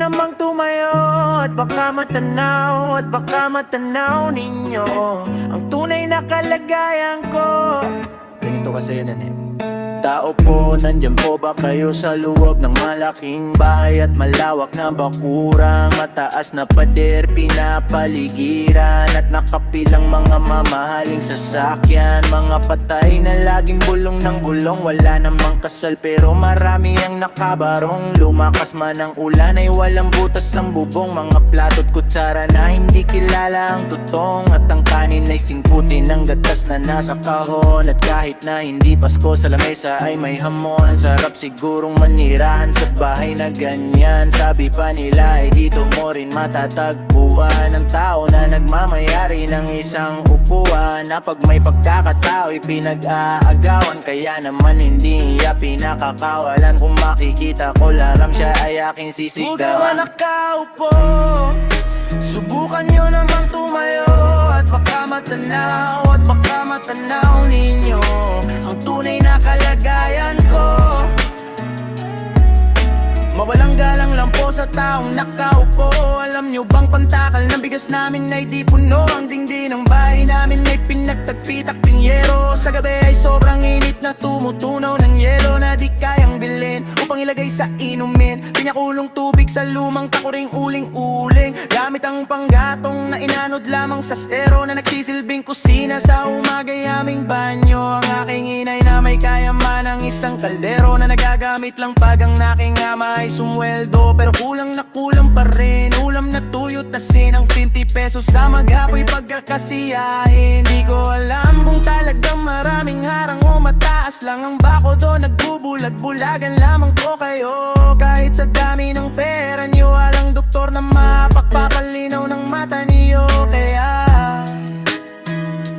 namang tumayo at baka matanaw ninyo ang tunay na kalagayan ko. Ganito kasi yan eh. Tao po, nandyan po ba kayo sa loob ng malaking bahay at malawak na bakurang? Mataas na pader, pinapaligiran at nakapilang mga mamahaling sasakyan. Mga patay na laging bulong ng bulong, wala namang kasal pero marami ang nakabarong. Lumakas man ang ulan ay walang butas ang bubong. Mga plato't kutsara na hindi kilala ang tutong, at ang kanin ay singkutin ng gatas na nasa kahon. At kahit na hindi Pasko sa lamesa ay may hamon. Ang sarap sigurong manirahan sa bahay na ganyan. Sabi pa nila ay dito mo rin matatagpuan ang tao na nagmamayari ng isang upuan, na pag may pagkakatao ay pinag-aagawan. Kaya naman hindi niya pinakakawalan. Kung makikita ko laram siya ay aking sisigdawan. Huwag naman nakaupo, subukan nyo namang tumayo at baka matanaw ninyo ang tunay na kalagayan ko. Mawalang galang lang po sa taong nakaupo. Alam nyo bang pantakal ng bigas namin ay di puno? Ang dingding ng bahay namin ay pinagtagpi-takping yero. Sa gabi ay sobrang init na tumutunaw ng yelo na di kayang bilhin upang ilagay sa inumin. Pinakulong tubig sa lumang takuring uling-uling, gamit ang panggatong na inanod lamang sa stero na nagsisilbing kusina sa umagay aming banyo. Ang aking inay na may kayaman ng isang kaldero na nagagamit lang pag ang aking ama ay sumweldo. Pero kulang na kulang pa rin, ulam na tuyot asin ang 50 pesos sa maghapoy pagkakasiyahin. Di ko alam kung talagang maraming harang o mataas lang ang bako doon. Nagbubulag-bulagan lamang ko kayo. Kahit sa dami ng pera niyo, walang doktor na mapagpapalinaw ng mata niyo. Kaya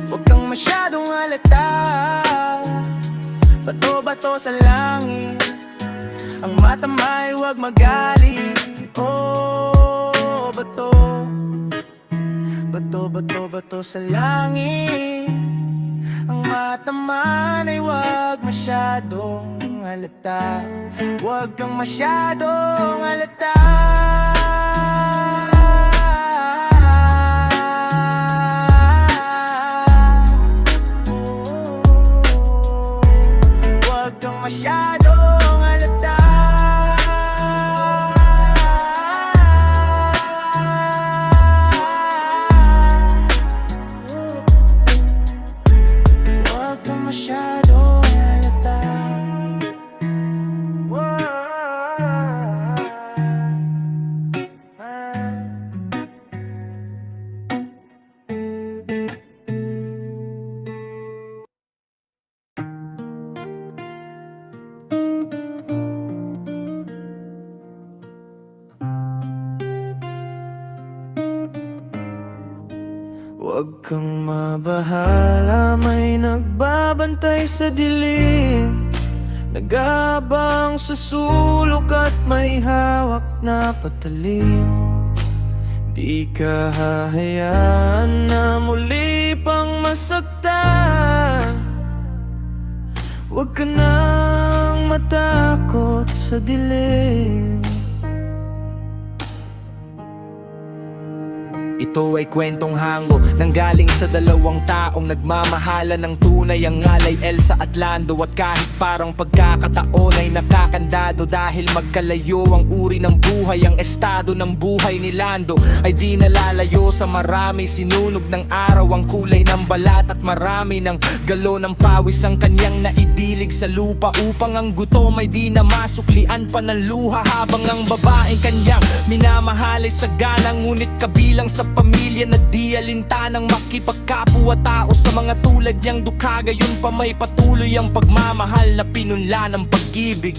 huwag kang masyadong halata, bato-bato sa langit, ang mata may huwag magalit. Oh, bato, bato, bato, bato sa langit, ang mata man ay huwag masyadong halata. Huwag kang masyadong halata. Huwag kang masyadong halata. Huwag kang masyadong halata. Huwag kang mabahala, may nagbabantay sa dilim, nag-aabang sa sulok at may hawak na patalim. Di ka hahayaan na muli pang masaktan. Huwag ka nang matakot sa dilim. Ito ay kwentong hango nanggaling sa dalawang taong nagmamahala ng tunay. Ang ngalay Elsa at Lando, at kahit parang pagkakataon ay nakakandado. Dahil magkalayo ang uri ng buhay, ang estado ng buhay ni Lando ay di nalalayo sa marami. Sinunog ng araw ang kulay ng balat at marami ng galon ng pawis ang kanyang naidilig sa lupa, upang ang gutom ay di na masuklian pa ng luha. Habang ang babaeng kanyang minamahal ay sagana, ngunit kabilang sa pamilya na di alintanang makipagkapwa-tao sa mga tulad niyang dukha. Gayon pa may patuloy ang pagmamahal na pinunla ng pag-ibig.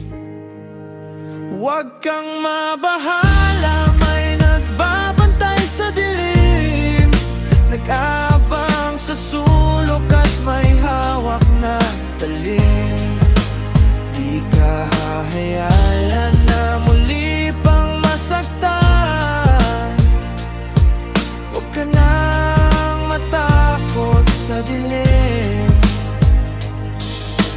Huwag kang mabahala, may nagbabantay sa dilim, nag-aabang sa sulok at may hawak na talim. Di ka hahayaan na muli pang masaktan. Huwag ka nang matakot sa dilim.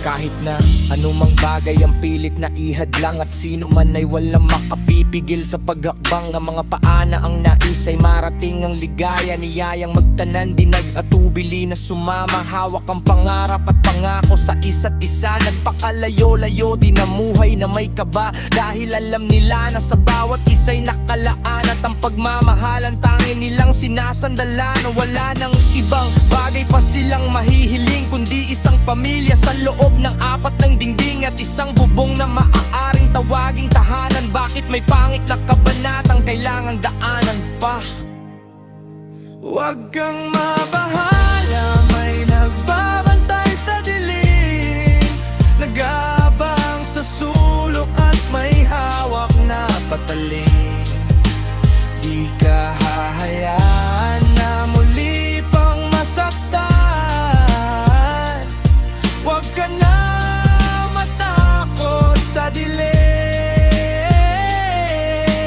Kahit na Anumang bagay ang pilit na ihadlang, at sino man ay walang makapipigil sa paghakbang. Ang mga paana ang nais ay marating ang ligaya, niyayang magtanan, di nag-atubili na sumama. Hawak ang pangarap at pangako sa isa't isa, nagpakalayo-layo, di namuhay na may kaba. Dahil alam nila na sa bawat isa'y nakalaan, at ang pagmamahalan tanging nilang sinasandalan. Wala nang ibang bagay pa silang mahihiling, kundi isang pamilya sa loob ng apat ng dingding, at isang bubong na maaaring tawaging tahanan. Bakit may pangit na kabanatang kailangang daanan pa? Huwag kang mabahala, may nagbabantay sa dilim, nag-aabang sa sulok at may hawak na patalim. Di ka hahayaan na muli pang masaktan. Huwag ka na matakot sa dilim.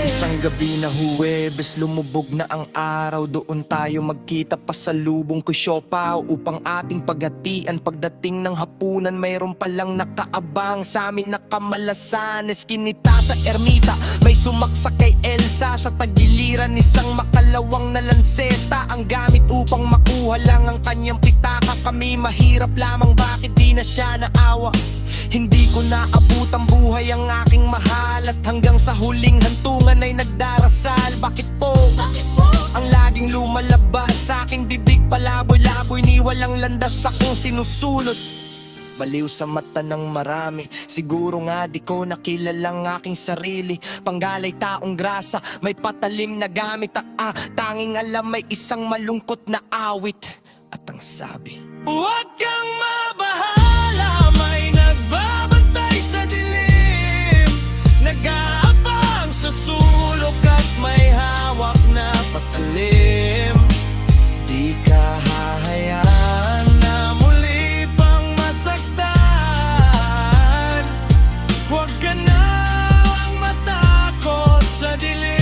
Isang gabi na Huwebes, lumubog na ang araw. Doon tayo magkita pa sa lubong Kusyopaw upang ating paghatian. Pagdating ng hapunan, mayroon palang nakaabang sa amin na kamalasan. Eskinita sa ermita, may sumaksak kay Elsa. Sa tagiliran, isang makalawang na lanseta ang gamit upang makuha lang ang kanyang pitaka. Kami mahirap lamang, bakit di na siya naawa? Hindi ko naabot ang buhay ang aking mahal, at hanggang sa huling hantungan ay nagdarasal. Bakit po? Ang laging lumalabas sa aking bibig, palaboy-laboy ni walang landas akong sinusulot. Baliw sa mata ng marami, siguro nga di ko nakilalang aking sarili. Panggalay taong grasa, may patalim na gamit. Tanging alam may isang malungkot na awit. At ang sabi, huwag kang mabahala, may nagbabantay sa dilim, nag-aabang sa sulok at may hawak na patalim. Di ka hahayaan na muli pang masaktan. Huwag ka nang matakot sa dilim.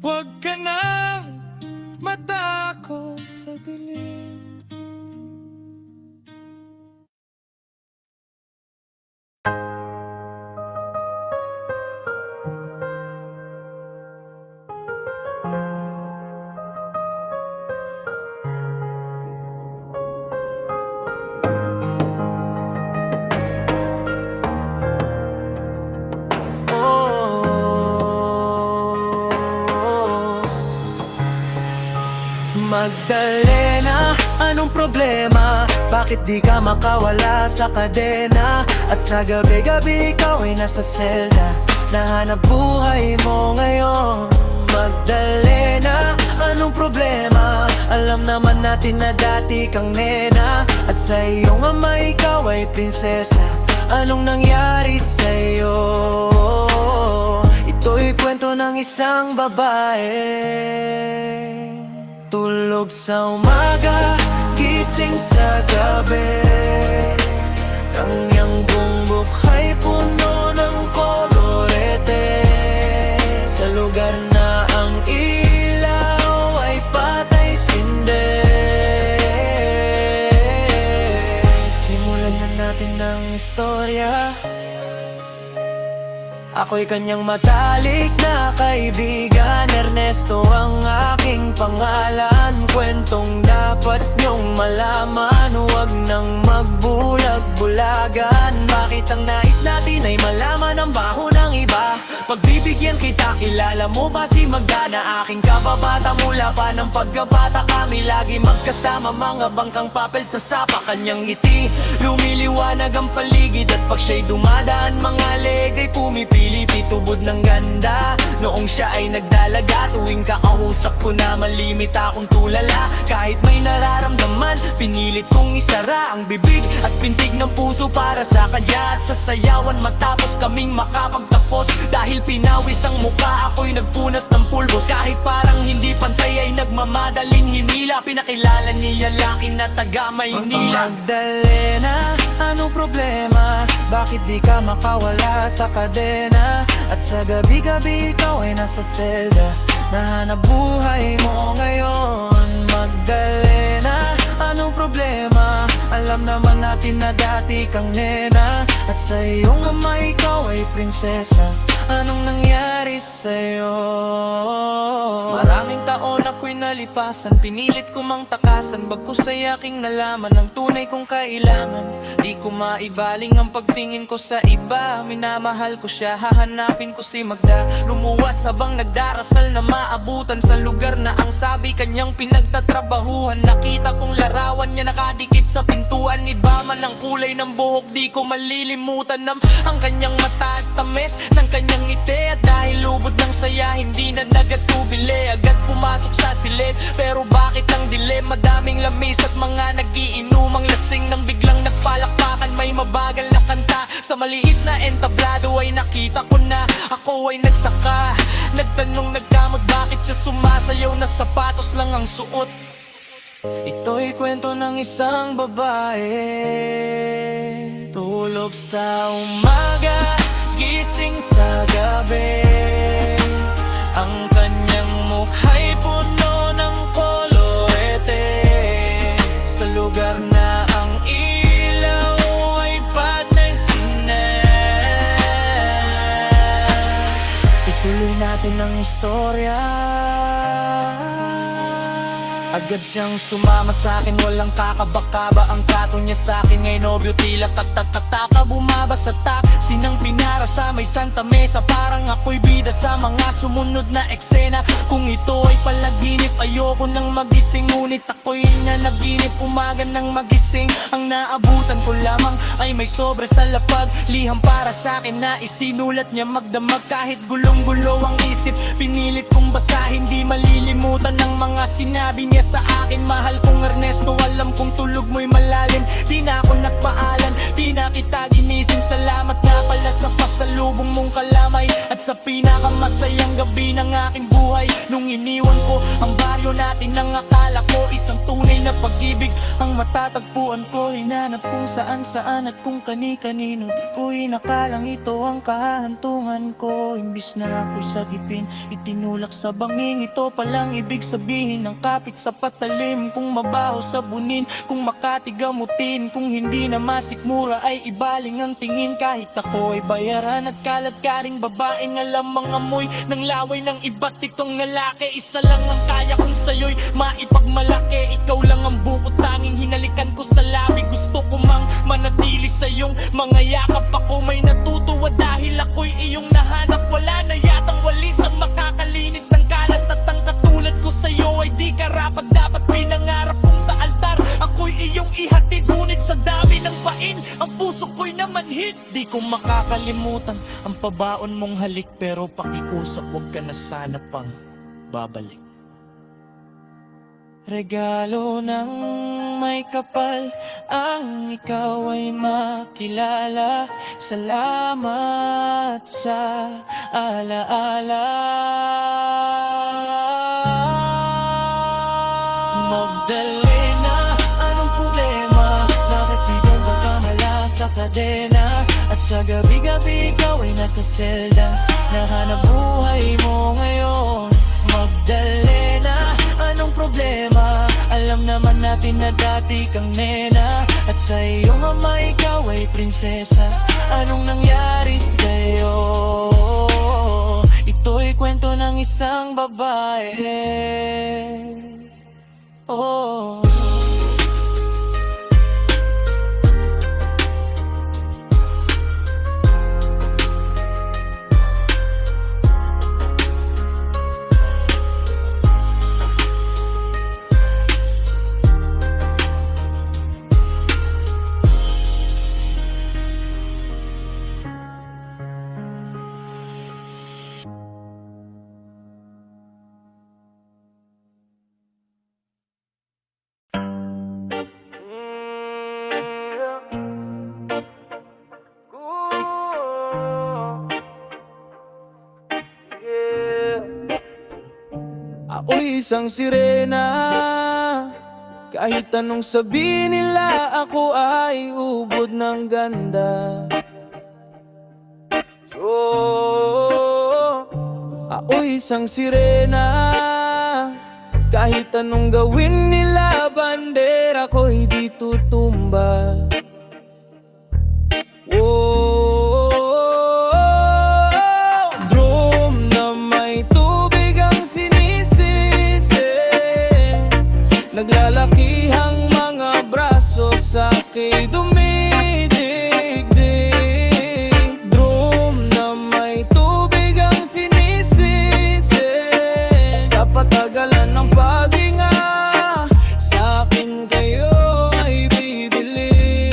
Huwag ka nang matakot sa dilim. Magdalena, anong problema? Bakit di ka makawala sa kadena? At sa gabi-gabi ikaw ay nasa selda, nahanap buhay mo ngayon. Magdalena, anong problema? Alam naman natin na dati kang nena, at sa iyong ama ikaw ay prinsesa. Anong nangyari sa'yo? Ito'y kwento ng isang babae. Tulog sa umaga, gising sa gabi, kanyang bumbok ay puno ng kolorete. Sa lugar na ang ilaw ay patay sinde, simulan na natin ang istorya. Ako'y kanyang matalik na kaibigan, Ernesto ang aking pangalan. Kwentong dapat niyong malaman, huwag nang magbulag-bulagan. Bakit ang nais natin ay malaman ang baho ng iba? Pagbibigyan kita, kilala mo ba si Magdana? Aking kababata mula pa ng pagkabata, kami lagi magkasama, mga bangkang papel sa sapa. Kanyang ngiti, lumiliwanag ang paligid, at pag siya'y dumadaan, mga leg ay pumipili, tubod ng ganda. Noong siya ay nagdalaga, tuwing kakausap ko na malimit akong tulala. Kahit may nararamdaman, pinilit kong isara ang bibig at pintig ng puso para sa kanya. At sasayawan matapos kaming makapagtapos, dahil pinawis ang muka, ako'y nagpunas ng pulbos. Kahit parang hindi pantay ay nagmamadaling hinila, pinakilala niya laki na taga Maynila. Magdalena, anong problema? Bakit di ka makawala sa kadena? At sa gabi-gabi ikaw ay nasa selda, Nahanap buhay mo ngayon, Magdalena. Anong problema? Alam naman natin na dati kang nena, at sa iyong ama ikaw ay prinsesa. Anong nangyari sa'yo? Maraming taon ako'y nalipasan, pinilit ko mang takasan, bagkus ay aking nalaman ang tunay kong kailangan. Di ko maibaling ang pagtingin ko sa iba, minamahal ko siya, hahanapin ko si Magda. Lumuwas habang nagdarasal na maabutan sa lugar na ang sabi kanyang pinagtatrabahuhan. Nakita kong larawan niya nakadikit sa pintuan, iba man ang kulay ng buhok, di ko malilimutan ang kanyang mata at tamis ng kanyang ngiti. At dahil lubod ng saya, hindi na nagatubili, agad pumasok sa silid. Pero bakit ang dilim? Madaming lamis at mga nagiinumang lasing, nang biglang nagpalakpakan, may mabagal na kanta. Sa maliit na entablado ay nakita ko na ako ay nagtaka. Nagtanong nagkamot, bakit siya sumasayaw na sapatos lang ang suot? Ito'y kwento ng isang babae, tulog sa umaga, gising sa gabi. Ang kanyang mukha'y puno ng kolorete, sa lugar na ang ilaw ay patay sinet. Ituloy natin ang istorya. Agad siyang sumama sa'kin, walang kakabakaba ang kato niya sa'kin. Ngayon nobyo tila tatataka, bumaba sa taxi nang pinara sa may Santa Mesa. Parang ako'y bida sa mga sumunod na eksena. Kung ito ay palaginip, ayoko nang magising, ngunit ako'y nanaginip umaga nang magising. Ang naabutan ko lamang ay may sobre sa lapag, liham para sa'kin na isinulat niya magdamag. Kahit gulong-gulo ang isip, pinilit kong basahin, di malilimutan ang mga sinabi niya sa akin. Mahal kong Ernesto, alam kong tulog mo'y malalim. Di na ako nagpaalan, di na kita ginising. Salamat nga pala sa pasalubong mong kalamay, at sa pinakamasayang gabi ng aking buhay. Nung iniwan ko ang baryo natin, ang akala ko isang tunay na pag-ibig ang matatagpuan ko. Hinanap kung saan-saan at kung kani-kanino, di ko inakalang ito ang kahantungan ko. Imbis na ako'y sagipin, itinulak sa banging, ito palang ibig sabihin ng kapit sa patalim. Kung mabaho sabunin, kung makatigamutin, kung hindi na masikmura ay ibaling ang tingin. Kahit ako ay bayaran at kalat ka ring babaeng alam ang amoy ng laway ng iba't itong lalaki. Isa lang ang kaya kong sa'yo'y maipagmalaki, ikaw lang ang bukod tanging hinalikan ko sa labi. Gusto ko mang manatili sa iyong mga yakap, ako may natutuwa dahil ako'y iyong nahanap. Wala na yatang walis ang makakalinis ng kalat, at ang katulad ko sa'yo ay di karapat dapat pinangarap kong sa altar. Ako'y iyong ihatid, ngunit sa dami ng pain ang puso ko'y namanhid. Di ko makakalimutan ang pabaon mong halik, pero pakiusap huwag ka na sana pang babalik. Regalo ng may kapal ang ikaw ay makilala. Salamat sa alaala. Magdalena, anong problema? Bakit di ka makamala sa kadena? At sa gabi-gabi ikaw ay nasa selda. Nahanap buhay mo ngayon, Magdalena. Anong problema? Alam naman natin na dati kang nena, at sa iyong ama ikaw ay prinsesa. Anong nangyari sa'yo? Ito'y kwento ng isang babae. Oh. Ako'y isang sirena, kahit anong sabihin nila, ako ay ubod ng ganda. Ako'y isang sirena, kahit anong gawin nila, bandera ko'y di tutumba. Drum na may tubig ang sinisisi, naglalakihang mga braso sa'ki dumidigdig. Drum na may tubig ang sinisisi, sa patagalan ng paghinga, sa'kin kayo ay bibili.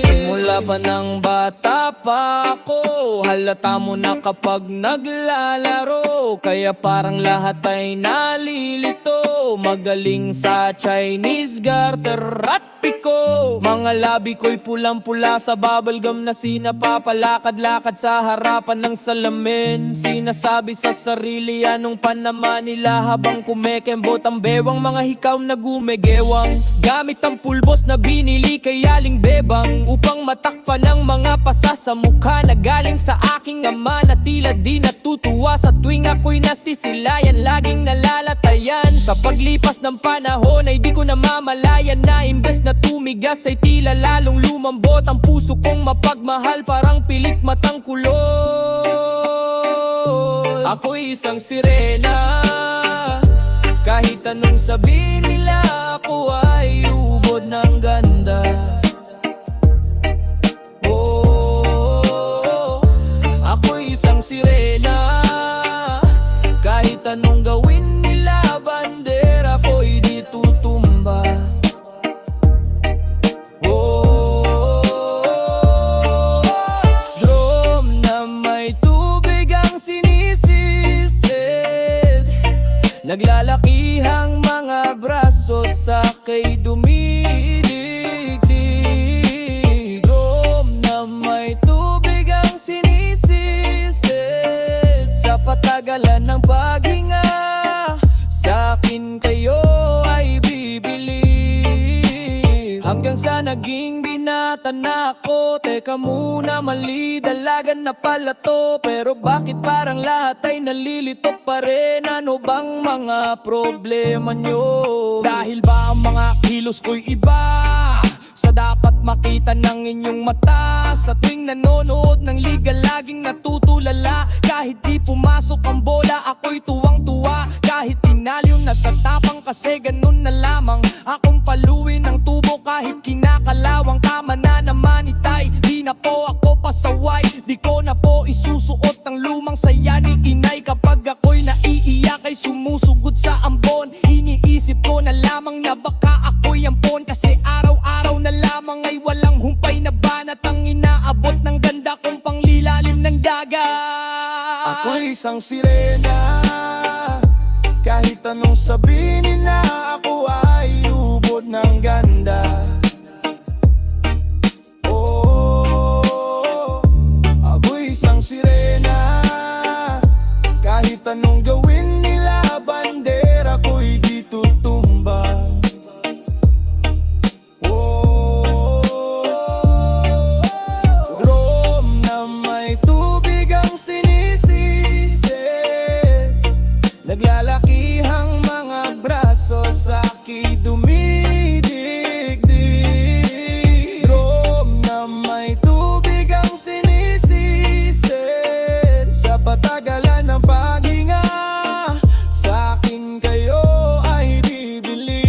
Simula pa ng bata pa ako, halata mo na kapag naglalaro, kaya parang lahat ay nalilito. Magaling sa Chinese garter at piko, mga labi ko'y pulang-pula sa bubblegum na sinapapalakad-lakad sa harapan ng salamin. Sinasabi sa sarili anong panaman nila habang kumekembot ang bewang mga hikaw na gumegewang. Gamit ang pulbos na binili kay Aling Bebang upang matakpan ng mga pasa sa mukha na galing sa aking ama na tila di natutuwa sa tuwing ako'y nasisilayan. Laging nalalatayan sa paglipas ng panahon ay di ko namamalayan na imbes na tumigas ay tila lalong lumambot ang puso kong mapagmahal, parang pilik matang kulot. Ako'y isang sirena, kahit anong sabihin nila, ako ay ubod ng ganda. Ako'y isang sirena, kahit anong gawin nila, bandera ko'y di tutumba. Drum na may tubig ang sinisisid, naglalakihang mga braso sa'ki dumidigdig. Drum na may tubig ang sinisisid, sa patagalan ng paghinga, sa'kin kayo ay bibili. Hanggang sa naging binata na ako, teka muna, mali, dalagan na pala to. Pero bakit parang lahat ay nalilito pa rin? Ano bang mga problema nyo? Dahil ba ang mga kilos ko'y iba sa dapat makita ng inyong mata? Sa tuwing nanonood ng liga laging natutulala. Kahit di pumasok ang bola, ako'y tuwang-tuwa. Kahit tinaliw na sa tapang, kasi ganun na lamang. Akong paluin ng tubo kahit kinakalawang. Tama na naman itay, di na po ako pasaway. Di ko na po isusuot ang lumang saya ni inay. Kapag ako'y naiiyak ay sumusugod sa ambon. Iniisip ko na lamang na baka ako'y ampon, kasi araw-araw na lamang ay walang humpay na banat ang inaabot ng ganda kong panglilalim ng dagat. Ako'y isang sirena, kahit anong sabihin na, ako ay ubod ng ganda. Ako'y isang sirena, kahit anong gawin nila, bandera ko'y di tutumba. Drum na may tubig ang sinisisid, naglalakihang mga braso sa'ki dumidigdig. Drum na may tubig ang sinisisid, sa patagalan ng paghinga, sa'kin kayo ay bibili.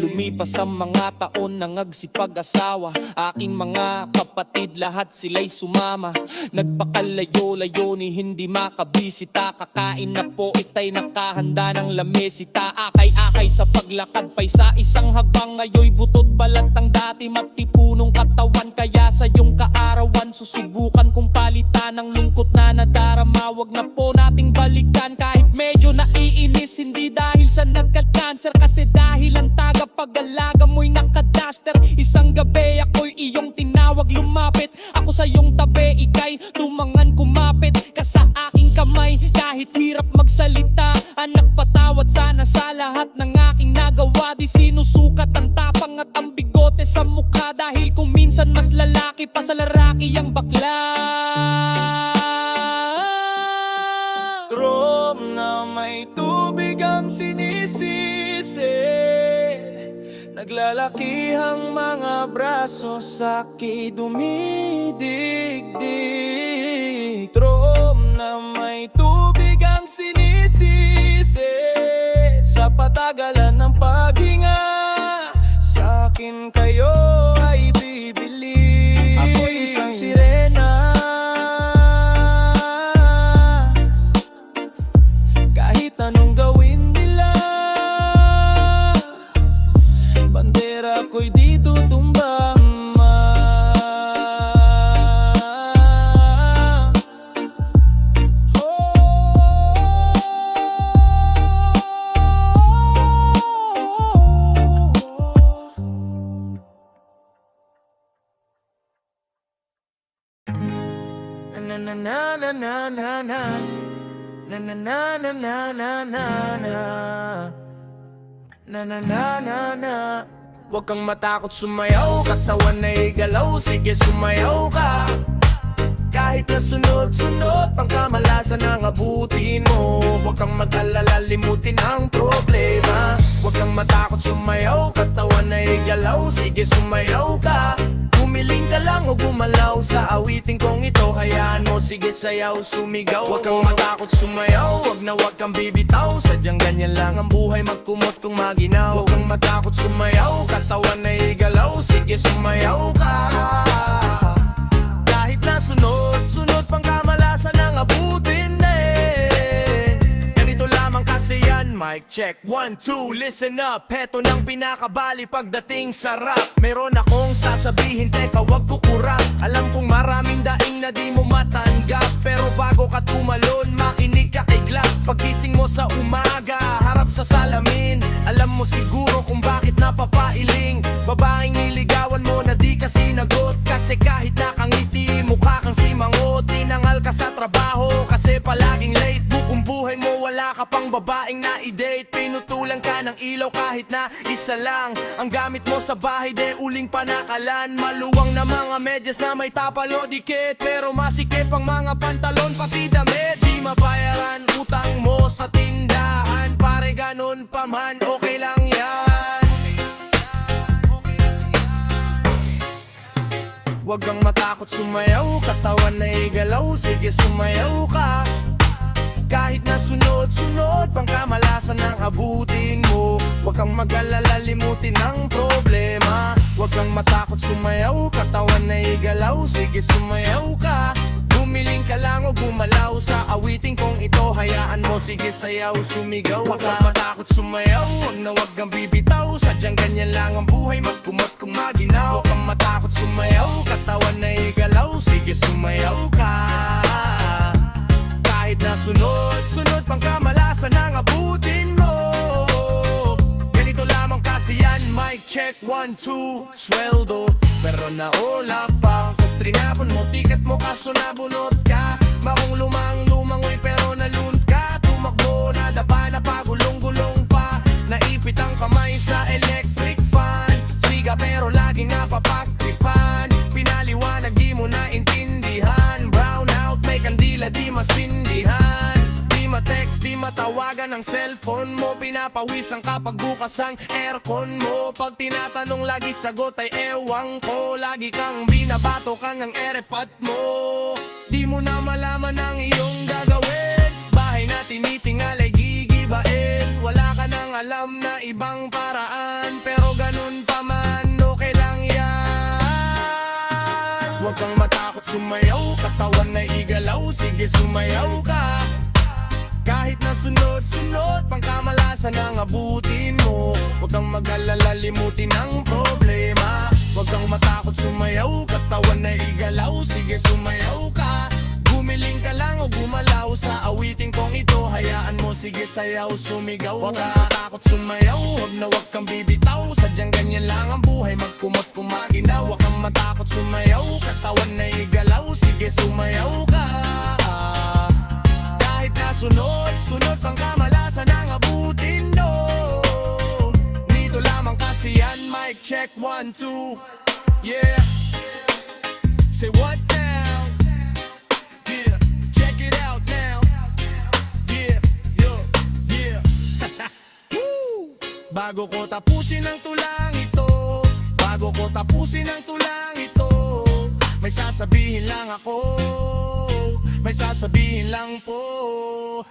Lumipas ang mga taon, nangagsipag asawa. Aking mga kapatid, lahat sila'y sumama. Nagpakalayo-layo ni hindi makabisita. Kakain na po itay nakahanda ng lamesita. Akay-akay sa paglakad pa'y sa isang habang. Ngayoy butot balat ang dati matipunong katawan. Kaya sa iyong kaarawan, susubukan kong palitan ang lungkot na nadarama. Wag na po nating balikan kahit medyo naiinis. Hindi dahil sa nagka-cancer, kasi dahil ang tagapag-alaga mo'y nakadaster. Isang gabi ako'y iyong tinawag, lumapit ako sa iyong tabi, ika'y tumangan kumapit ka sa aking kamay. Kahit hirap magsalita, anak, patawad sana sa lahat ng aking nagawa. Di sinusukat ang tapang at ang bigote sa mukha, dahil kung minsan mas lalaki pa sa lalaki ang bakla. Drum na may tubig ang sinisisi, naglalakihang mga braso sa'ki dumidigdig. Drum na may tubig ang sinisisi, sa patagalan ng paghinga, sa'kin kayo ay bibili. Ako'y isang sirena, kahit anong gawin nila, bandera ko'y di tutumbang. Na na na na na na na na na na na na na na na na na na na. Huwag kang matakot sumayaw, katawan na igalaw, sige sumayaw ka. Kahit na sunod-sunod, pangkamalasan ang abutin mo. Huwag kang mag-alala, limutin ang problema. Huwag kang matakot sumayaw, katawan na igalaw, sige sumayaw ka. Humiling ka lang o gumalaw sa awiting kong ito, hayaan mo, sige sayaw, sumigaw. Huwag kang matakot sumayaw, huwag na huwag kang bibitaw, sadyang ganyan lang ang buhay, magkumot kung maginaw. Huwag kang matakot sumayaw, katawan na igalaw, sige sumayaw ka. Kahit na sunod-sunod pang kamalasan ang abutin eh. Ganito lamang kasi yan, mic check, 1, 2, listen up. Heto nang pinakabali pagdating sa rap. Meron akong sasabihin, teka wag kukurap. Alam kong maraming daing na di mo matanggap, pero bago ka tumalon, makinig ka kay Glock. Pagkising mo sa umaga, harap sa salamin, alam mo siguro kung bakit napapailing. Babaeng niligawan mo na di ka sinagot, kasi kahit nakangiti, mukha kang simangot. Tinangal ka sa trabaho kasi palaging late. Buong buhay mo wala ka pang babaeng na i-date. Pinutulan ka ng ilaw kahit na isa lang ang gamit mo sa bahay, de uling panakalan. Maluwang na mga medyas na may tapalo dikit, pero masikip ang mga pantalon pati damit. Di mabayaran utang mo sa tindahan, pare ganun pa man, okay lang yan. Huwag kang matakot sumayaw, katawan na igalaw, sige sumayaw ka. Kahit na sunod-sunod, pang kamalasan ang abutin mo. Huwag kang mag-alala, limutin ang problema. Huwag kang matakot sumayaw, katawan na igalaw, sige sumayaw ka. Humiling ka lang o gumalaw sa awiting kong ito, hayaan mo, sige sayaw, sumigaw. Huwag kang matakot sumayaw, huwag na huwag kang bibitaw, sadyang ganyan lang ang buhay, magkumot kung maginaw. Huwag kang matakot sumayaw, katawan na igalaw, sige sumayaw ka. Kahit na sunod-sunod pang kamalasan ang abutin mo. Ganito lamang kasi yan, mic check, 1, 2, sweldo pero naulak pa. Kung trinapon mo, tikat mo kaso nabunot ka. Makong lumang-lumangoy pero nalun ka. Tumakbo na dapa na pagulong-gulong pa. Naipit ang kamay sa electric fan. Siga pero lagi napapagtripan. Pinaliwanag di mo naintindihan. Brown out, may kandila di masindihan. Di ma-text, di matawagan ang cellphone mo. Pinapawisan kapag bukas ang aircon mo. Pag tinatanong lagi sagot ay ewang ko. Lagi kang binabato ka ng erepat mo. Di mo na malaman ang iyong gagawin. Bahay na tinitingal ay gigibain. Wala ka nang alam na ibang paraan, pero ganun pa man, okay lang yan. Huwag kang matakot sumayaw, katawan na igalaw, sige sumayaw ka. Kahit na sunod-sunod, pang kamalasan ang abutin mo. Huwag kang mag-alala, limutin ang problema. Huwag kang matakot sumayaw, katawan na igalaw, sige sumayaw ka. Humiling ka lang o gumalaw sa awiting kong ito, hayaan mo, sige sayaw, sumigaw ka. Huwag kang matakot sumayaw, huwag na huwag kang bibitaw, sadyang ganyan lang ang buhay, magkumot kumaginaw. Huwag kang matakot sumayaw, katawan na igalaw, sige sumayaw ka. Kahit na sunod-sunod pang kamalasan ang abutin mo. Dito lamang kasi yan, mic check, 1, 2, yeah. Say what now? Yeah, check it out now. Yeah, Bago ko tapusin ang tulang ito, bago ko tapusin ang tulang ito, may sasabihin lang ako, may sasabihin lang po.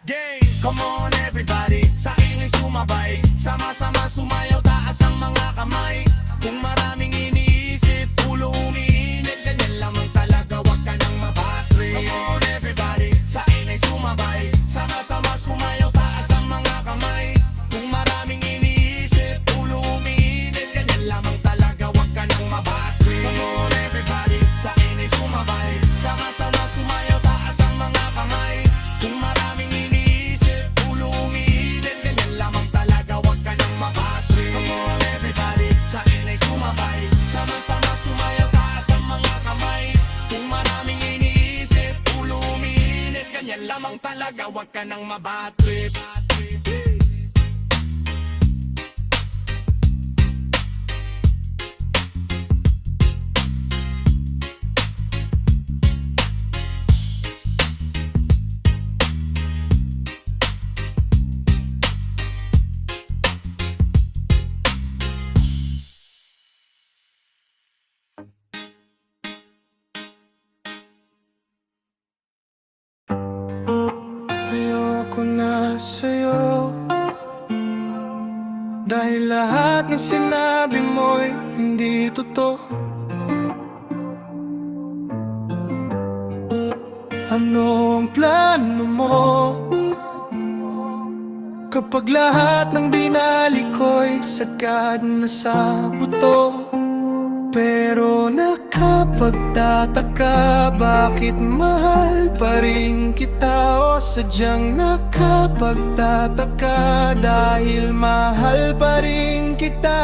Game! Come on everybody, sa ingay sumabay, sama-sama sumayaw, taas ang mga kamay. Kung maraming iniisip, ulo umiinit, ganyan lamang talaga, wag ka nang mabatri. Come on everybody, sa ingay sumabay, sama-sama sumayaw, taas ang mga kamay. Kung maraming iniisip, ulo umiinit, ganyan lamang talaga, wag ka nang mabatri. Come on everybody, sa ingay sumabay, sama-sama sumayaw, taas ang mga kamay. Kung maraming iniisip, ulo umiinit, ganyan lamang talaga, wag ka nang mabatri. Come on everybody, sa ingay sumabay, sama-sama sumayaw, taas ang mga kamay. Kung maraming iniisip, ulo umiinit, ganyan lamang talaga, wag ka nang mabatri. Ayoko na sa'yo, dahil lahat ng sinabi mo'y hindi totoo. Ano ang plano mo? Kapag lahat ng binalik ko'y sagad na sa buto. Pero nakapagtataka, bakit mahal pa rin kita? O sadyang nakapagtataka, dahil mahal pa rin kita.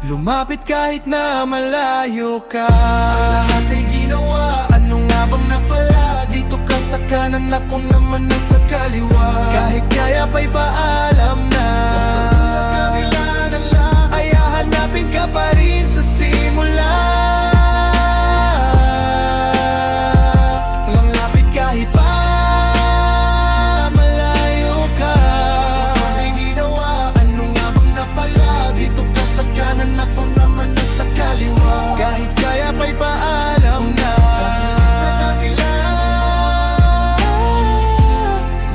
Lumapit kahit na malayo ka, ang lahat ay ginawa. Ano nga bang napala? Dito ka sa kanan, ako naman nasa kaliwa. Kahit kaya pa'y paalam na, sa kabila ng lahat ay hahanapin ka pa rin sa simula. Lumapit kahit pa malayo ka, ay ginawa. Ano nga bang napala? Dito ka sa kanan, ako naman nasa kaliwa. Kahit kaya pa'y paalam na, sa kabila.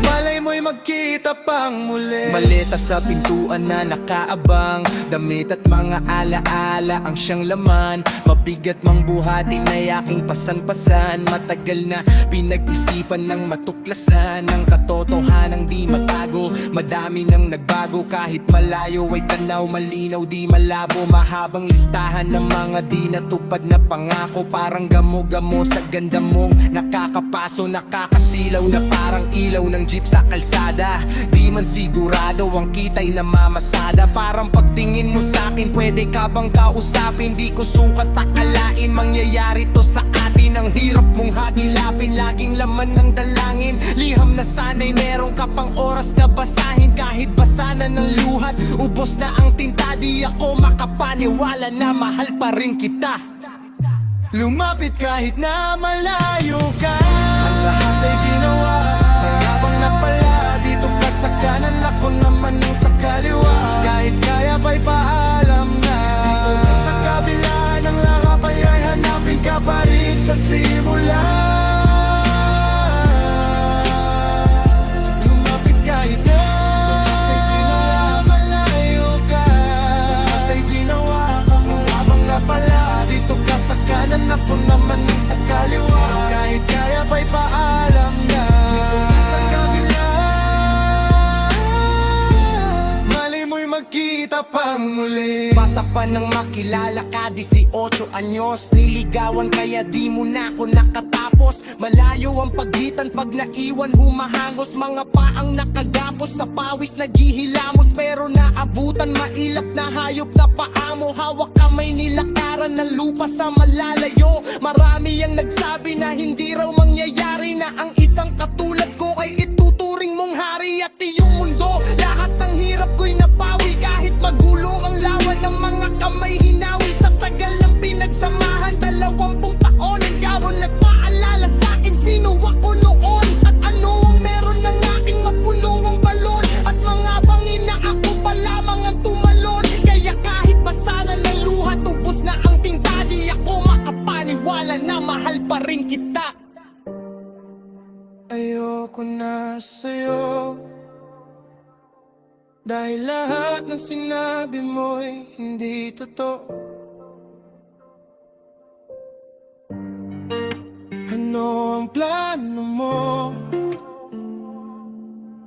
Malay mo'y magkita pang muli. Maleta sa pintuan na nakaabang, damit at mga alaala ang siyang laman. Mabigat mang buhatin ay aking pasan-pasan. Matagal na pinag-isipan ng matuklasan ang katotohanang di matago. Madami nang nagbago, kahit malayo ay tanaw, malinaw di malabo. Mahabang listahan ng mga di natupad na pangako, parang gamo-gamo sa ganda mong nakakapaso. Nakakasilaw na parang ilaw ng jeep sa kalsada. Di man sigurado ang kita'y namamasada. Parang pagtingin mo sa'kin, pwede ka bang kausapin? Di ko sukat akalain mangyayari to sa atin. Ang hirap mong hagilapin, laging laman ng dalangin. Liham na sana'y meron ka pang oras na basahin. Kahit basa na ng luhat, ubos na ang tinta, di ako makapaniwala na mahal pa rin kita. Lumapit kahit na malayo ka, ang lahat ay ginawa. Nangabang na pala, dito ka sa kanan, ako naman yung sa kaliwa. Kahit kaya pa'y paalam na, dito na sa kabila ng lakap ay hanapin ka pa rin sa simula. Lumapit kahit na malayo ka, lahat ay ginawa. Nangabang na pala, dito ka sa kanan, ako naman yung sa kaliwa. Kahit kaya pa'y paalam na, dito na sa kabila. Malay mo'y magkita pang muli. Bata pa nang makilala ka, 18 anyos. Niligawan kaya di mo na ako nakatapos. Malayo ang pagitan pag naiwan humahangos. Mga paang nakagapos sa pawis naghihilamos. Pero naabutan mailap na hayop na paamo. Hawak kamay nilakaran ng lupa sa malalayo. Marami ang nagsabi na hindi raw mangyayari, na ang isang katulad ko ay ituturing mong hari at iyong mundo. Lahat ng hirap ko'y napawi, kahit magulo ang lawan ng mga kamay hinawi. Sa tagal ng pinagsamahan, 20 taon, ikaw ang nagpaalala sa'kin sino ako noon. At ano ang meron ng aking mapuno ang balon, at mga bangina Dahil lahat ng sinabi mo'y hindi totoo. Ano ang plano mo?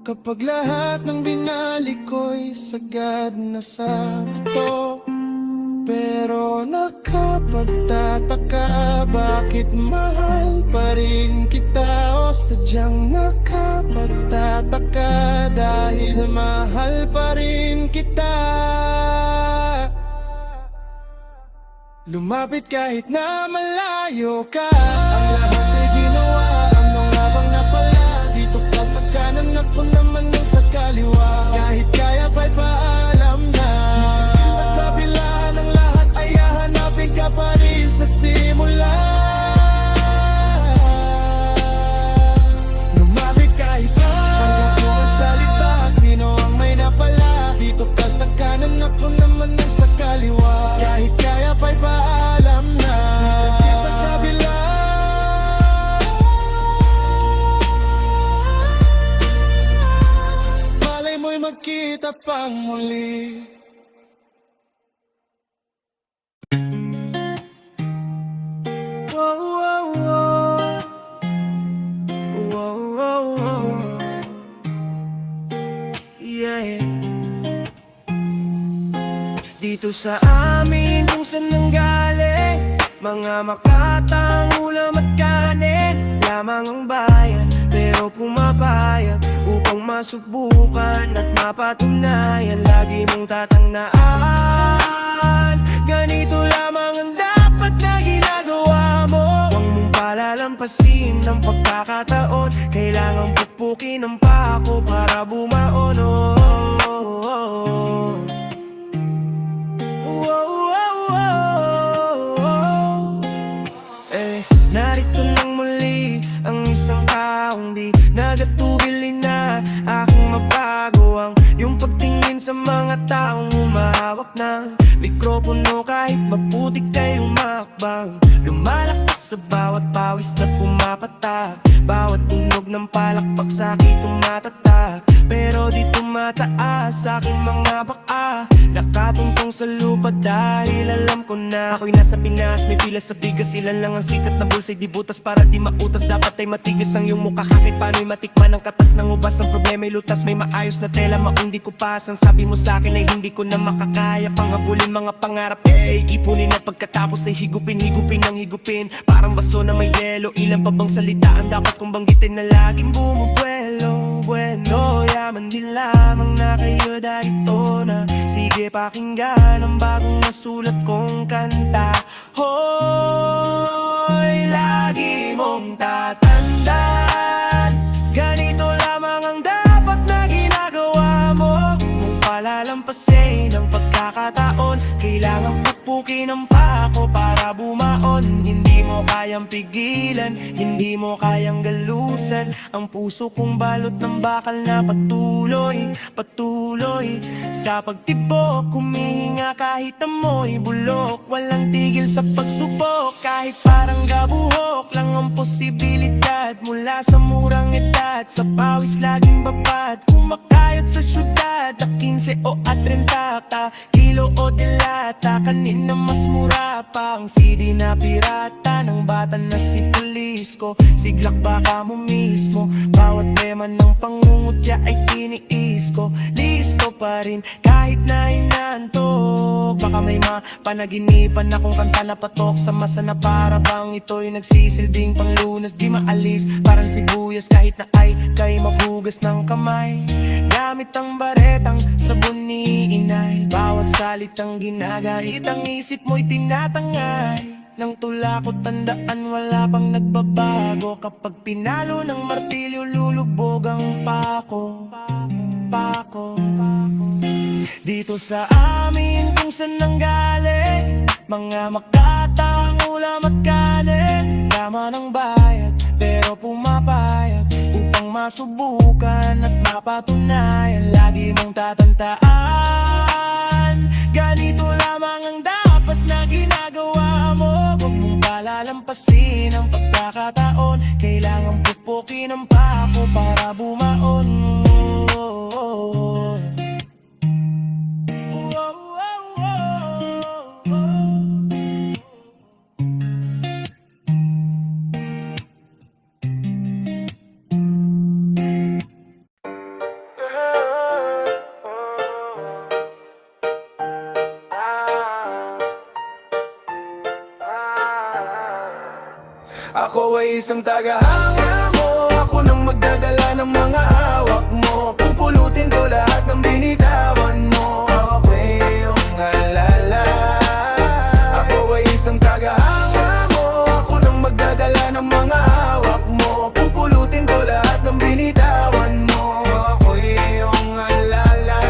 Kapag lahat ng binalik ko'y sagad na sa buto. Pero nakapagtataka, bakit mahal pa rin kita? O sadyang nakapagtataka, dahil mahal pa rin kita. Lumapit kahit na malayo ka. Ang lahat ay ginawa, ano nga bang napala? Dito ka sa kanan, ako naman ang sa kaliwa. Kahit kaya pa'y paalam na. Sa kabila ng lahat ay hahanapin ka pa rin sa simula. Lumapit kahit na hanggang kung salita, sino ang may napala? Dito ka sa kanan, ako naman ang sa kaliwa. Kahit kaya pa'y paalam na. Sa kabila malay mo'y magkita pang muli. Wow, wow, wow. Wow, wow, wow. Yeah. Dito sa amin kung saan nanggaling mga makatang ulam at kanin. Lamang ang bayan pero pumapayag upang masubukan at mapatunayan. Lagi mong tatandaan, ganito lamang ang dapat na ginagawa mo. Huwag mong palalampasin ng pagkakataon. Kailangang pupukin ang pako para bumaon. Narito nang muli ang isang taong di nagatubili na aking mabago ang iyong pagtingin sa mga taong humahawak ng mikropono. Kahit maputik ay umakbang, lumalakas sa bawat pawis na pumapatak. Bawat tunog ng palakpak sa'kin tumatatak, pero di tumataas sa aking mga baka. Nakatungtong sa lupa dahil alam ko na ako'y nasa Pinas. May pila sa bigas, ilan lang ang sikat na bulsa'y di butas para di mautas. Dapat ay matigas ang iyong mukha kahit paano'y matikman ang katas ng ubas. Ang problema ay lutas, may maayos na tela, maong di ko pas. Ang sabi mo sa'kin ay hindi ko na makakaya panghabulin mga pangarap. Ipunin at pagkatapos ay higupin ang higupin. Parang baso na may yelo, ilan pa bang salita ang dapat kong banggitin na laging bumubuelo? Bueno, yaman din lamang na kayo dahito na. Sige pakinggan ang bagong nasulat kong kanta. Hoy, lagi mong tatandaan, ganito lamang ang dapat na ginagawa mo. Huwag mong palalampasin ang pagkakataon. Kailangan pupukin ang pako para bumaon. Hindi mo kayang pigilan, hindi mo kayang galusan ang puso kong balot ng bakal na patuloy, patuloy sa pagtibok. Humihinga kahit amoy bulok, walang tigil sa pagsubok. Kahit parang gabuhok lang ang posibilidad. Mula sa murang edad, sa pawis laging babad. Kumakayot sa syudad, a 15 o a 30 kilo o delata. Kanina mas mura pa ang CD na pirata ng bata na si Polisco. Siglak baka mo mismo, bawat tema ng pangungutya ay tiniis ko. Listo pa rin kahit na inantok. Baka may mapanaginipan akong kanta na patok sa masa na para bang ito'y nagsisilbing panglunas. Di maalis parang sibuyas kahit na ay kay maghugas ng kamay. Gamit ang baretang sabon ni inay, bawat salitang ginagait ang isip mo'y tinatangay. Nang tula ko tandaan wala pang nagbabago. Kapag pinalo ng martilyo lulubog ang pako. Dito sa amin kung saan nanggaling mga makatang ulam at kanin. Tama ng bayad pero pumapayag upang masubukan at mapatunayan. Lagi mong tatandaan, ganito lamang ang dapat na ginagawa mo. Huwag mong palalampasin ang pagkakataon. Kailangan pupukin ang pako para bumaon. Ako ay isang tagahanga mo, ako nang magdadala ng mga hawak mo. Pupulutin ko lahat ng binitawan mo, ako ay iyong alala. Ako ay isang tagahanga mo, ako nang magdadala ng mga hawak mo. Pupulutin ko lahat ng binitawan mo, ako ay iyong alala.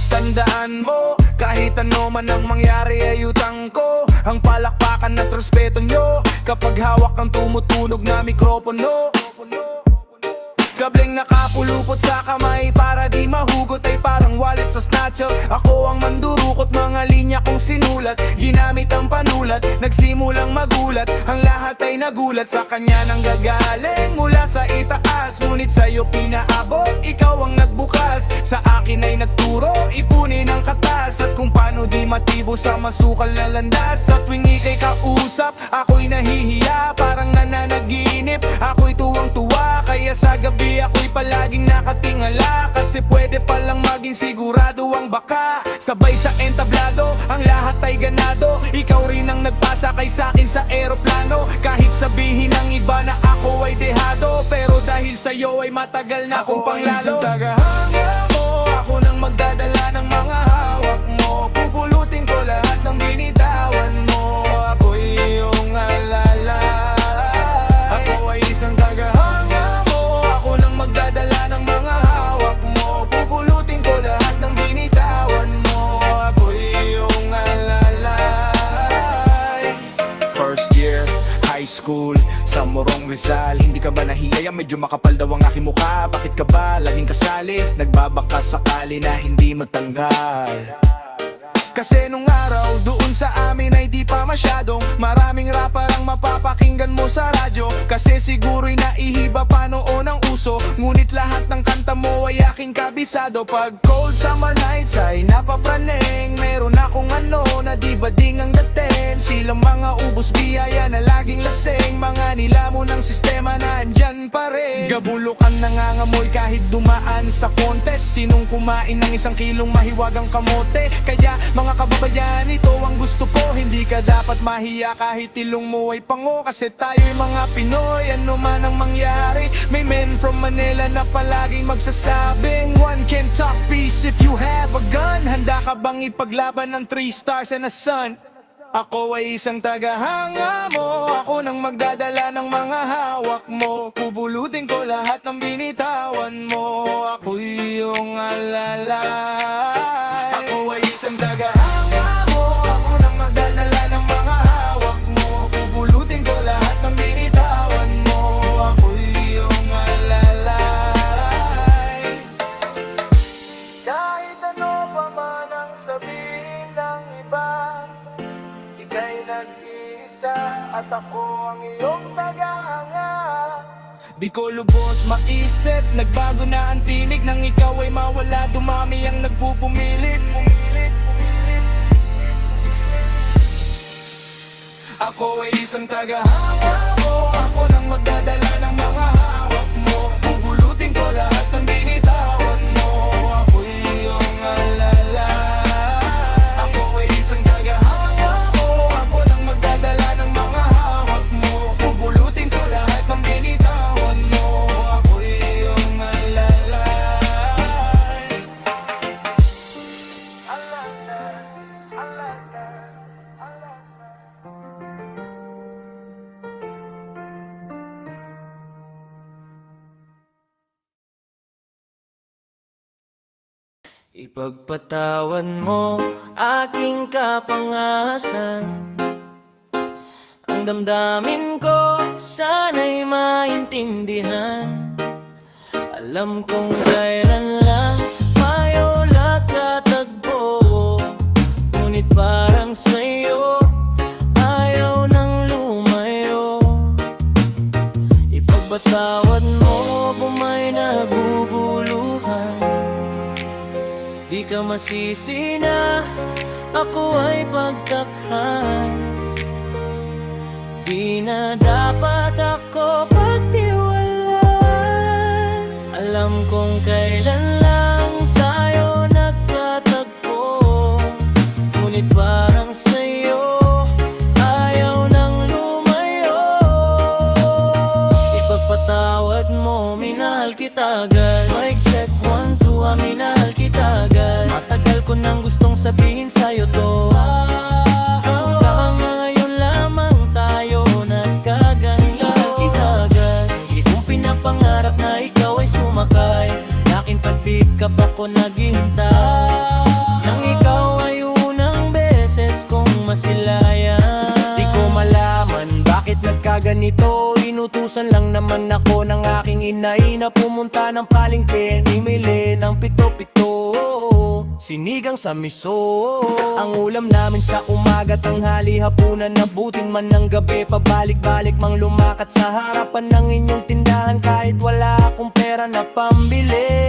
Tandaan mo, kahit ano man ang mangyari ay utang ko ang palakpakan at respeto nyo kapag hawak ang tumutunog na mikropono. Gableng nakapulupot sa kamay para di mahugot ay parang wallet sa snatcher. Ako ang mandurukot, mga linya kong sinulat, ginamit ang panulat, nagsimulang magulat. Ang lahat ay nagulat, sa kanya nang gagaling mula sa itaas. Ngunit sa'yo pinaabot, ikaw ang nagbukas. Sa akin ay nagturo, ipunin ang katas. At kung paano di matibo sa masukal na landas. Sa tuwing ika'y kausap, ako'y nahihiya, parang nananaginip. Ako'y tuwang-tuwa, kaya sa gabi ako'y palaging nakatingala. Kasi pwede palang maging sigurado ang baka. Sabay sa entablado, ang lahat ay ganado. Ikaw rin ang nagpasakay sa'kin sa eroplano. Kahit sabihin ng iba na ako ay dehado, pero dahil sa'yo ay matagal na akong panglalo. Ako ay isang tagahanga mo, ako nang magdadala ng mga hawak mo. Pupulutin ko lahat ng binitawan mo, ako'y iyong alala. Ako ay isang tagahanga mo, ako nang magdadala ng mga hawak mo. Pupulutin ko lahat ng binitawan mo, ako'y iyong alala. First year, high school, sa Morong Rizal. Hindi ka ba nahiya? Medyo makapal daw ang aking mukha. Bakit ka ba laging kasali? Nagbabaka sakali na hindi matanggal. Kasi nung araw, doon sa amin ay di pa masyadong maraming rapper ang mapapakinggan mo sa radyo. Kasi siguro'y naihiba pa noon ang uso, ngunit lahat ng kanta mo ay aking kabisado. Pag cold summer nights ay napapraneng, meron akong ano na di bading ang dating. Silang mga ubos biyaya na laging laseng, mga nilamon ng sistema na andyan pa rin. Gabulukan nangangamoy kahit dumaan sa contest. Sinong kumain ng 1 kilong mahiwagang kamote? Kaya mga kababayan, ito ang gusto ko, hindi ka dapat mahiya kahit ilong mo ay pango. Kasi tayo'y mga Pinoy, ano man ang mangyari. May men from Manila na palaging magsasabing one can talk peace if you have a gun. Handa ka bang ipaglaban ng 3 stars and a sun? Ako ay isang tagahanga mo, ako nang magdadala ng mga hawak mo. Pupulutin ko lahat ng binitawan mo, ako'y iyong alala. Ako ay isang tagahanga mo, ako nang magdadala ng mga hawak mo. Pupulutin ko lahat ng binitawan mo, ako'y iyong alala. Kahit ano pa man ang sabihin ng iba, ika'y nag-iisa at ako ang iyong tagahanga. Di ko lubos maisip, nagbago na ang tinig. Nang ikaw ay mawala, dumami ang nagpupumilit. Ako ay isang tagahanga mo, ako nang magdadala ng mga hawak mo. Pupulutin ko lahat ng binitawan mo, ako'y iyong alala. Ako ay isang tagahanga mo, ako nang magdadala ng mga hawak mo. Pupulutin ko lahat ng binitawan mo, ako'y iyong alala. Alala, alala, alala. Ipagpatawan mo aking kapangasan. Ang damdamin ko sana'y maintindihan. Alam kong kailan lang tayo nagkatagpo, ngunit parang sa'yo ayaw nang lumayo. Ipagpatawad mo kung may naguguluhan. Di ka masisi na ako ay pagtakhan. Di na dapat ako pagtiwalaan. Alam kong kailan lang tayo nagkatagpo, ngunit parang sa'yo ayaw na ka pa ko naghihintay, nang ikaw ay unang beses kong masilayan. Di ko malaman bakit nagkaganito. Inutusan lang naman ako ng aking inay na pumunta ng palengke, nimili ng pito-pito, sinigang sa miso. Ang ulam namin sa umaga, tanghali, hapunan, nabutin man ng gabi, pabalik-balik mang lumakat sa harapan ng inyong tindahan kahit wala akong pera na pambili.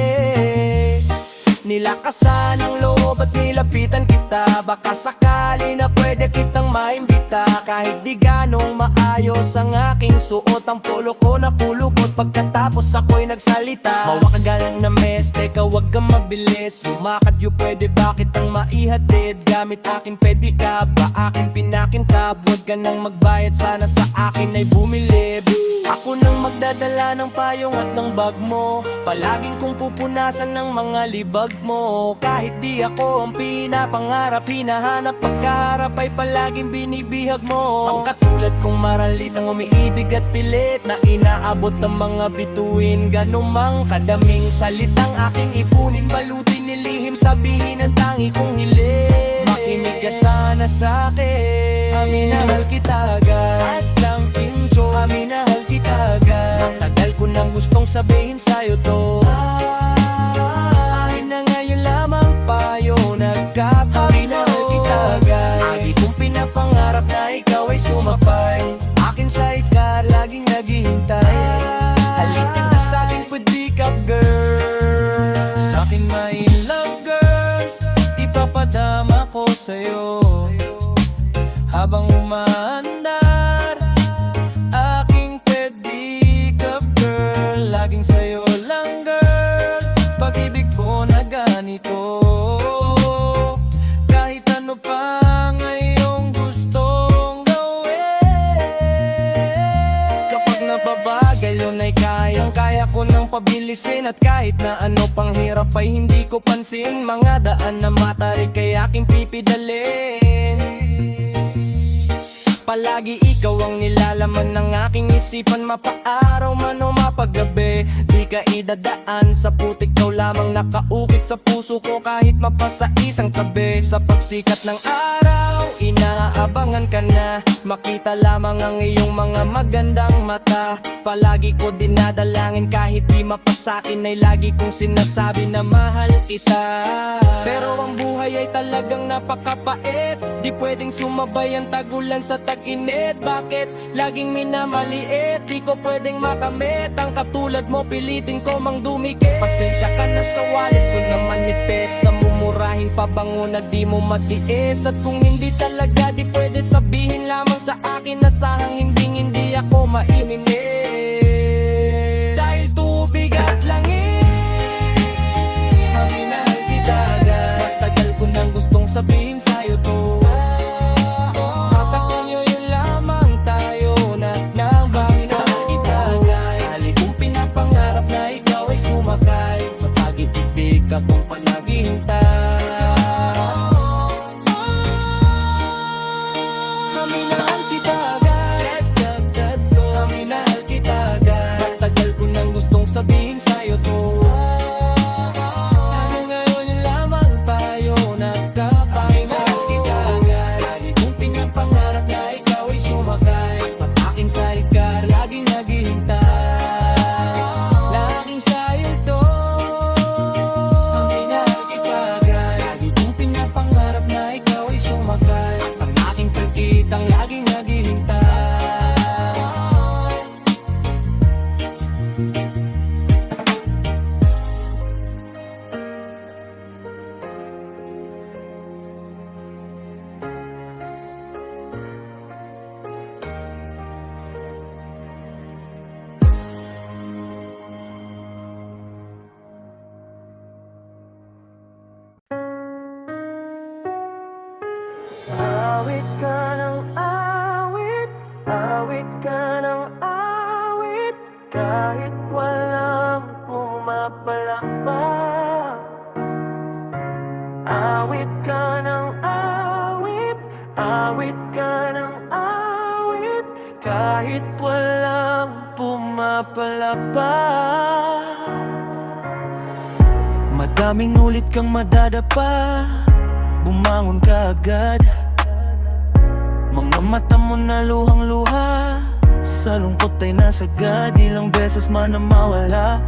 Nilakasan ang loob at nilapitan kita, baka sakali na pwede kitang maimbita. Kahit di ganong maayos ang aking suot, ang polo ko nakulubot pagkatapos ako'y nagsalita. Hawak ka galang na mes, teka wag kang mabilis, lumakad yu pwede ba kitang maihatid? Gamit aking pedicab, ba aking pinakintab, huwag ka nang magbayad, sana sa akin ay bumili. Ako nang magdadala ng payong at ng bag mo, palaging kong pupunasan ng mga libag mo. Kahit di ako ang pinapangarap, hinahanap pagkaharap ay palaging binibihag mo. Ang katulad kong maralit ang umiibig at pilit, na inaabot ng mga bituin, ganumang kadaming salitang aking ipunin, balutin, nilihim, sabihin ang tangi kong hiling. Makinig ka sana sa'kin, aminahal kita agad, at lang intro, aminahal kita agad. Matagal ko nang gustong sabihin sa'yo to, ay na ngayon lamang payo nagkataminahal kita agad. Lagi kong pinapangarap na ikaw ay sumapay, akin sidecar, laging naghihintay. Halika na sa'kin, pwede ka girl, sa'kin may love girl, ipapadama ko sa'yo habang umaandar. Aking pedicab girl, laging sa'yo lang girl, pag-ibig ko na ganito. Kahit ano pa ngayong gustong gawin, kapag nababagal yun ay kayang-kaya ko nang pabilisin. At kahit na ano pang hirap ay hindi ko pansin, mga daan na matarik kay aking pipidalin. Palagi ikaw ang nilalaman ng aking isipan, mapaaraw man o mapagabi. Di ka idadaan sa putik, ikaw lamang nakaukit sa puso ko kahit mapasa isang tabi. Sa pagsikat ng araw, inaabangan ka na, makita lamang ang iyong mga magandang mata. Palagi ko dinadalangin kahit di mapasakin, ay lagi kong sinasabi na mahal kita. Pero ang buhay ay talagang napakapait, di pwedeng sumabay ang tagulan sa tag-init. Bakit laging minamaliit, di ko pwedeng makamit ang katulad mo, pilitin ko mang dumikit. Pasensya ka na sa wallet ko na manipis, sa mumurahin pabango na di mo matiis. At kung hindi talaga, di pwede sabihin lamang sa akin na sahang hindi ako maiminis. Dahil tubig at langit, aminahal kita agad. Matagal ko nang gustong sabihin sa'yo to, tatakpan nyo yun lamang tayo na nang aminahal kita agad. Hali kong pinapangarap na ikaw ay sumakay, mapag-ibig ka kung panaghihintay. Aminahal kita agad, aminahal kita agad. Matagal ko nang gustong sabihin sa'yo to, ano ngayon yun lamang payo nagkapaminahal kita agad. Lagi kong pinapangarap na ikaw ay sumakay, pataking sidecar, laging naghihintay. Laging sa'yo to, aminahal kita agad. Lagi kong pinapangarap na ikaw ay sumakay, ang aking pagkitang laging naghihintay. Awit ka ng awit, awit ka ng awit, kahit walang pumapalakpak. Awit ka ng awit, awit ka ng awit, kahit walang pumapalakpak. daming ulit kang madadapa, bumangon ka agad. Mga mata mo na luhang-luha, sa lungkot ay nasagad. Ilang beses man na mawala,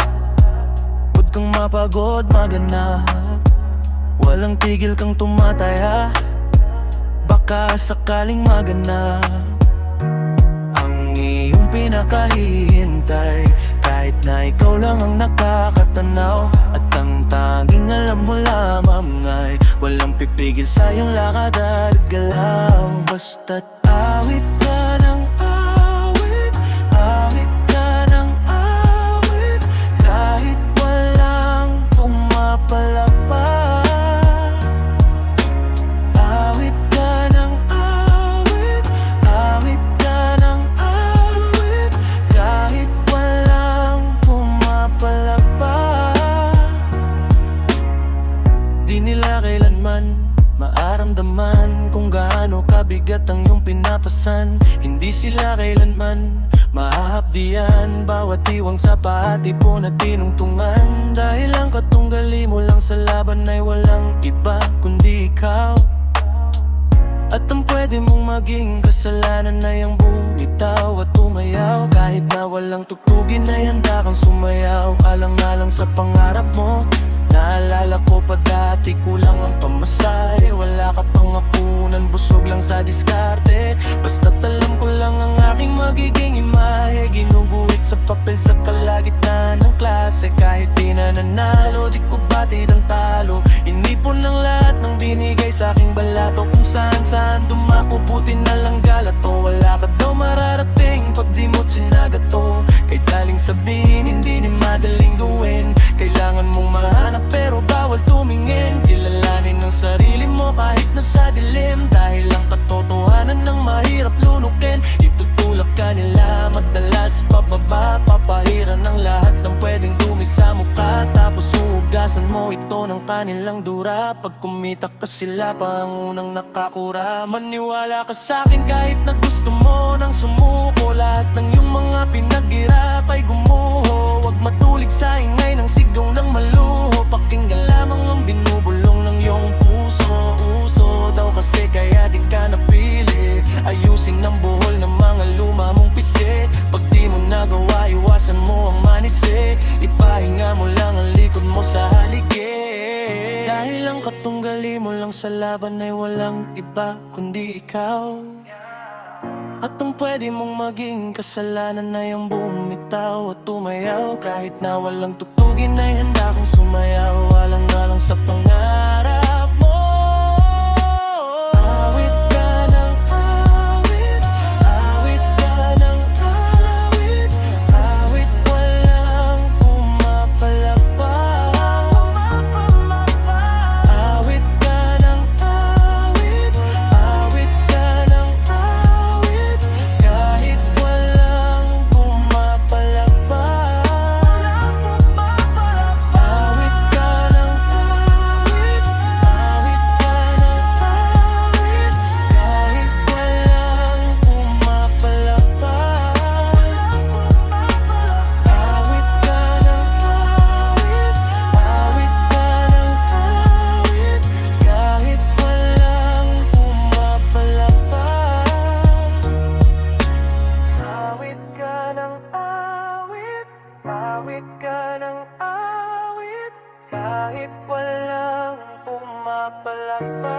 huwag kang mapagod, maganap. Walang tigil kang tumataya, baka sakaling maganap ang iyong pinakahihintay. Kahit na ikaw lang ang nakakatanaw, at ang tanging alam mo lamang ay walang pipigil sa iyong lakad at galaw. Basta't awit ka ng awit, awit ka ng awit, kahit walang pumapalapa. Awit ka ng awit, awit ka ng awit, kahit walang pumapalapa. Di nila kailanman maaramdaman kung gaano kabigat ang iyong pinapasan. Hindi sila kailanman mahahapdian bawat iwang sa paatipon at tinungtungan. Dahil ang katunggali mo lang sa laban ay walang iba kundi ikaw. At ang pwede mong maging kasalanan ay ang bumitaw at tumayaw. Kahit na walang tugtugin ay handa kang sumayaw. Alang-alang sa pangarap mo, naalala ko pa dati kulang ang pamasahe. Wala ka pang hapunan, busog lang sa diskarte. Basta't alam ko lang ang aking magiging imahe, ginuguhit sa papel sa kalagitnaan ng klase. Kahit di na nanalo, di ko batid ang talo. Inipon ng lahat ng binigay sa aking balato. Kung saan dumapuputi na lang galato. Wala ka daw mararating pag di mo't sinagato. Kahit daling sabihin, hindi ni madaling gawin. Kailangan mong mahanap pero bawal tumingin. Kilalanin ang sarili mo kahit nasa dilim. Dahil ang katotohanan ng mahirap lunukin. Itutulak ka nila madalas pababa, papahiran ng lahat ng pwedeng dumi sa mukha. Tapos huhugasan mo ito ng kanilang dura. Pag kumitak ka sila pa ang unang nakakura. Maniwala ka sa'kin kahit na gusto mo nang sumuko. Lahat ng iyong mga pinaghirap ay gumuho. Huwag matulig sa ingay ng sigaw ng maluho. Pakinggan lamang ang binubulong ng iyong puso. Uso daw kasi kaya di ka napili. Ayusin ng buhol ng mga luma mong pisi. Pag di mo nagawa, iwasan mo ang manisi. Ipahinga mo lang ang likod mo sa haligi. Dahil ang katunggali mo lang sa laban ay walang iba kundi ikaw. At ang pwede mong maging kasalanan ay ang bumitaw at tumayaw. Kahit na walang tugtugin ay handa kang sumayaw. Alang-alang sa pangarap mo. Awit ka ng awit, awit ka ng awit, awit walang pumapalapa. Awit ka ng awit, awit ka ng awit, kahit walang pumapalapa. Awit ka ng awit, awit ka ng awit, kahit walang pumapalapa. Awit ka ng awit, awit ka ng awit, kahit walang pumapalapa. Awit ka ng awit, awit ka ng awit, kahit walang pumapalapa.